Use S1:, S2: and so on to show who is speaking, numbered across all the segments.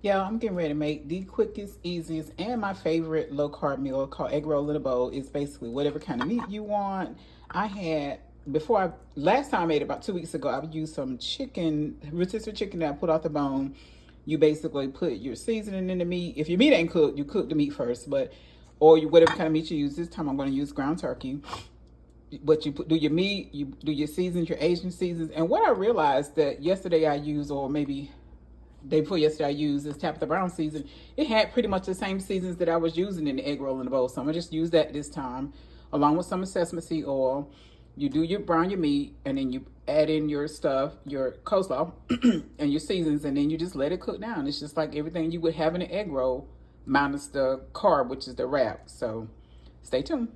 S1: Yeah, I'm getting ready to make the quickest, easiest, and my favorite low carb meal called egg roll in a bowl. It's basically whatever kind of meat you want. I had last time I made it about 2 weeks ago. I would use some chicken, rotisserie chicken that I put off the bone. You basically put your seasoning in the meat. If your meat ain't cooked, you cook the meat first, or whatever kind of meat you use. This time I'm going to use ground turkey. But do your meat, you do your seasons, your Asian seasons. And what I realized that yesterday I used, or maybe day before yesterday I used this Tabitha Brown season. It had pretty much the same seasons that I was using in the egg roll in the bowl. So I'm gonna just use that this time, along with some sesame seed oil. You do brown your meat, and then you add in your stuff, your coleslaw, and your seasons, and then you just let it cook down. It's just like everything you would have in an egg roll, minus the carb, which is the wrap. So stay tuned.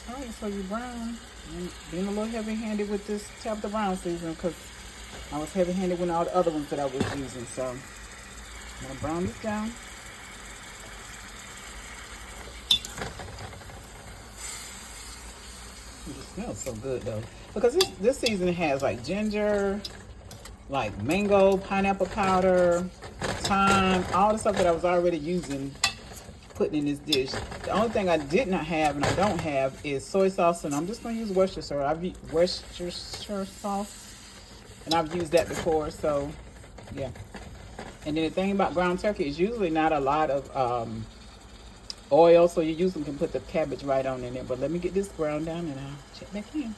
S1: All right, so you brown. And being a little heavy-handed with this Tabitha Brown season because I was heavy-handed with all the other ones that I was using. So I'm gonna brown this down. It smells so good though, because this season has like ginger, like mango, pineapple powder, thyme, all the stuff that I was already using, putting in this dish. The only thing I did not have and I don't have is soy sauce, and I'm just gonna use Worcestershire. I've used Worcestershire sauce, and I've used that before. So yeah. And then the thing about ground turkey is usually not a lot of oil, so you usually can put the cabbage right on in there. But let me get this brown down and I'll check back in.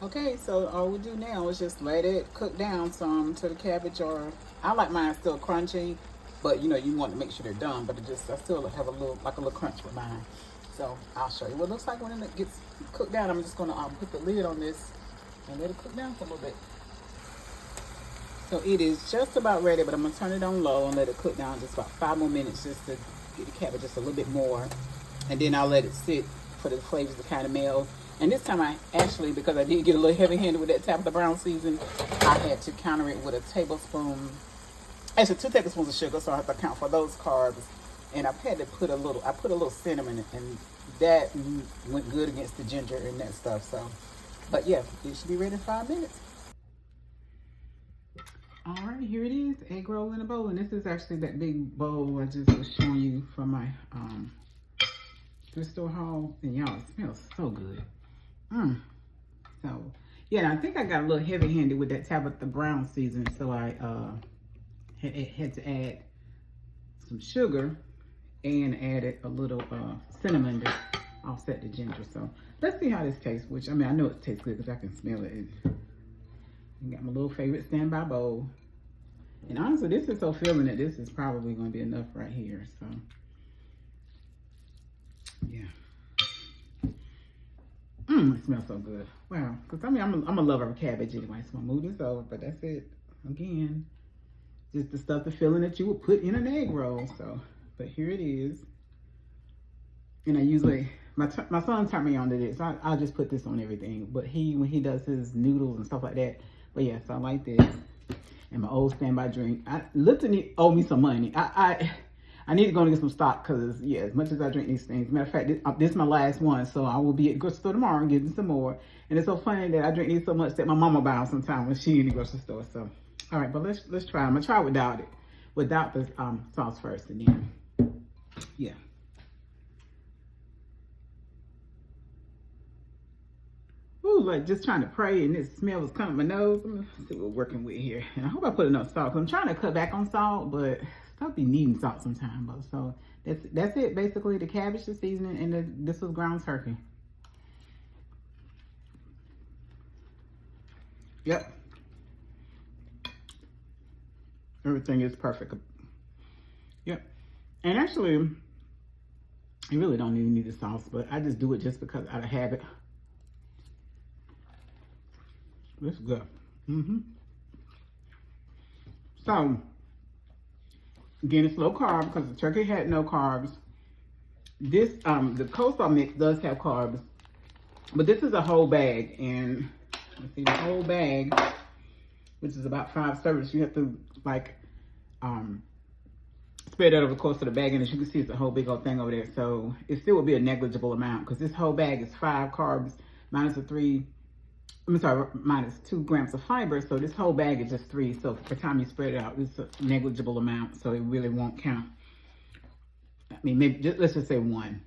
S1: Okay, so all we do now is just let it cook down some to the cabbage, or I like mine still crunchy, but you want to make sure they're done, but I still have a little crunch with mine. So I'll show you what it looks like when it gets cooked down. I'm just gonna put the lid on this and let it cook down for a little bit. So it is just about ready, but I'm gonna turn it on low and let it cook down just about 5 more minutes, just to get the cabbage just a little bit more. And then I'll let it sit for the flavors to kind of meld. And this time I actually, because I did get a little heavy-handed with that Tabitha Brown season, I had to counter it with actually 2 tablespoons of sugar, so I have to account for those carbs. And I've had to put a little cinnamon, and that went good against the ginger and that stuff. So, but yeah, it should be ready in 5 minutes. All right, here it is, egg roll in a bowl. And this is actually that big bowl I just was showing you from my thrift store haul. And y'all, it smells so good. So, yeah, I think I got a little heavy-handed with that Tabitha Brown season. So I had to add some sugar and added a little cinnamon to offset the ginger. So let's see how this tastes, which, I mean, I know it tastes good because I can smell it. I got my little favorite standby bowl. And honestly, this is so filling that this is probably going to be enough right here. So, yeah. It smells so good. Wow. Because, I mean, I'm a lover of cabbage anyway. So I'm going to move this over. But that's it. Again, just the stuff, the filling that you would put in an egg roll. So, but here it is. And I usually, my son turned me on to this. I'll just put this on everything. But when he does his noodles and stuff like that. But yes, I like this. And my old standby drink. Lipton owe me some money. I need to go and get some stock because, yeah, as much as I drink these things. Matter of fact, this is my last one. So I will be at the grocery store tomorrow and getting some more. And it's so funny that I drink these so much that my mama buys sometimes when she in the grocery store. So, all right, but let's try. I'm going to try without the sauce first. And then, yeah. Ooh, like just trying to pray, and this smell was coming my nose. Let me see what we're working with here. And I hope I put enough salt. I'm trying to cut back on salt, but I'll be needing salt sometime. But so that's it. Basically, the cabbage, the seasoning, and this was ground turkey. Yep. Everything is perfect. Yep. And actually, you really don't even need the sauce, but I just do it just because out of habit. It's good. So, again, it's low carb because the turkey had no carbs. This, the coleslaw mix does have carbs, but this is a whole bag. And let's see, the whole bag, which is about 5 servings, you have to like spread that over the course of the bag. And as you can see, it's a whole big old thing over there. So it still will be a negligible amount because this whole bag is 5 carbs, minus minus 2 grams of fiber. So this whole bag is just 3. So by the time you spread it out, it's a negligible amount. So it really won't count. I mean, maybe let's just say 1.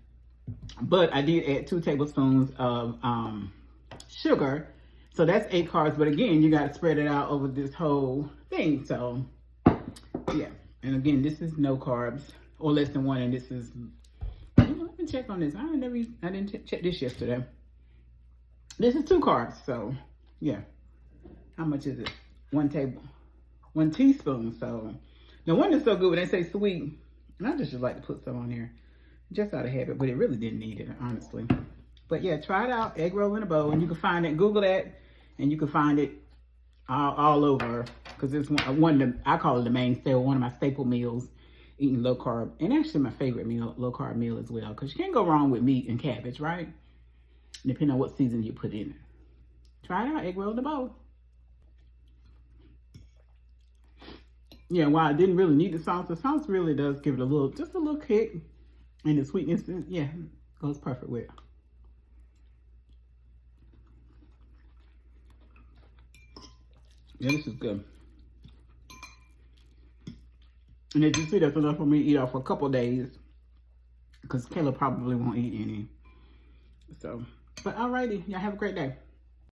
S1: But I did add 2 tablespoons of sugar. So that's 8 carbs. But again, you got to spread it out over this whole thing. So yeah. And again, this is no carbs or less than 1. And this is, let me check on this. I didn't check this yesterday. This is 2 carbs. So yeah. How much is it? 1 teaspoon. So the one is so good when they say sweet. And I just like to put some on here just out of habit, but it really didn't need it, honestly. But yeah, try it out. Egg roll in a bowl. And you can find it, Google that, and you can find it all over, because it's one of the, I call it the mainstay, one of my staple meals, eating low carb. And actually my favorite meal, low carb meal as well, because you can't go wrong with meat and cabbage, right? Depending on what season you put in it. Try it out, egg roll in a bowl. Yeah, while I didn't really need the sauce really does give it just a little kick. And the sweetness, yeah, goes perfect with it. Yeah, this is good. And as you see, that's enough for me to eat off for a couple days, because Kayla probably won't eat any. So, but alrighty, y'all have a great day.